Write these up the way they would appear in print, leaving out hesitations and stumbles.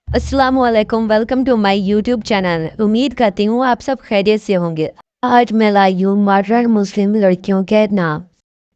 अस्सलाम वालेकुम, welcome to my YouTube channel. उम्मीद करती हूँ आप सब खैरियत से होंगे। आज मैं लाई हूँ मॉडर्न मुस्लिम लड़कियों के नाम।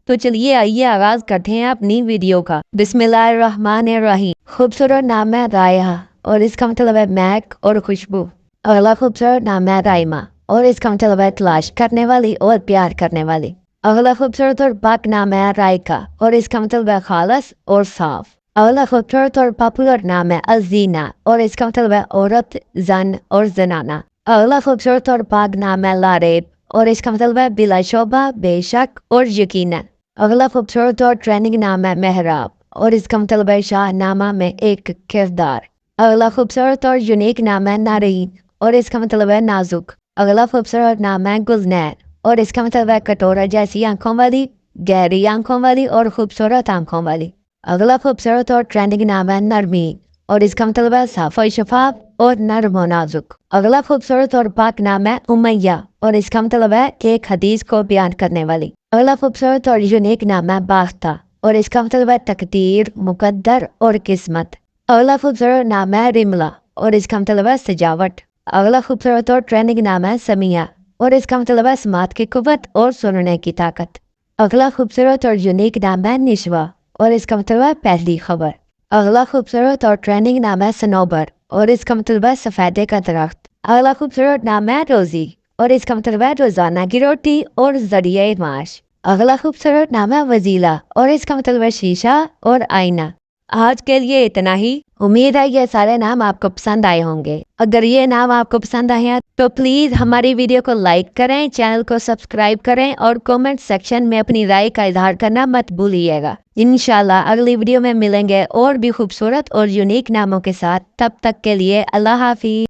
तो चलिए आइए आगाज करते हैं अपनी वीडियो का। बिस्मिल्लाहिर्रहमानिर्रहीम। खूबसूरत नाम है रायहा और इसका मतलब है महक और खुशबू। अगला खूबसूरत नाम है राइमा और इसका मतलब है तलाश करने वाली और प्यार करने वाली। अगला खूबसूरत और पाक नाम है रायका और इसका मतलब है खालस और साफ। अगला खूबसूरत और पॉपुलर नाम है अजीना और इसका मतलब है औरत, जन और जनाना। अगला खूबसूरत और पाक नाम है लारेब और इसका मतलब है बिला शोबा, बेशक और यकीनन। अगला खूबसूरत और ट्रेंडिंग नाम है मेहराब और इसका मतलब है शाहनामा में एक किरदार। अगला खूबसूरत और यूनिक नाम है नारीन और इसका मतलब है नाजुक। अगला खूबसूरत नाम है गुलनैर और इसका मतलब है कटोरा जैसी आंखों वाली, गहरी आंखों वाली और खूबसूरत आंखों वाली। अगला खूबसूरत और ट्रेंडिंग नाम है नरमीन और इसका मतलब है साफ और शफाफ और नरम और नाजुक। अगला खूबसूरत और पाक नाम है उमैया और इसका मतलब है एक हदीस को बयान करने वाली। अगला खूबसूरत और यूनिक नाम है बाख्ता और इसका मतलब है तकदीर, मुकद्दर और किस्मत। अगला खूबसूरत नाम है रिमला और इसका मतलब है सजावट। अगला खूबसूरत और ट्रेंडिंग नाम है समिया और इसका मतलब है समात की कुव्वत और सुनने की ताकत। अगला खूबसूरत और यूनिक नाम है निशवा और इसका मतलब है पहली खबर। अगला खूबसूरत और ट्रेंडिंग नाम है सनोबर और इसका मतलब है सफेदे का दरख्त। अगला खूबसूरत नाम है रोजी और इसका मतलब है रोजाना की रोटी और जरिए माश। अगला खूबसूरत नाम है वजीला और इसका मतलब है शीशा और आईना। आज के लिए इतना ही। उम्मीद है ये सारे नाम आपको पसंद आए होंगे। अगर ये नाम आपको पसंद आए हैं तो प्लीज़ हमारी वीडियो को लाइक करें, चैनल को सब्सक्राइब करें और कमेंट सेक्शन में अपनी राय का इजहार करना मत भूलिएगा। इंशाल्लाह अगली वीडियो में मिलेंगे और भी खूबसूरत और यूनिक नामों के साथ। तब तक के लिए अल्लाह हाफिज।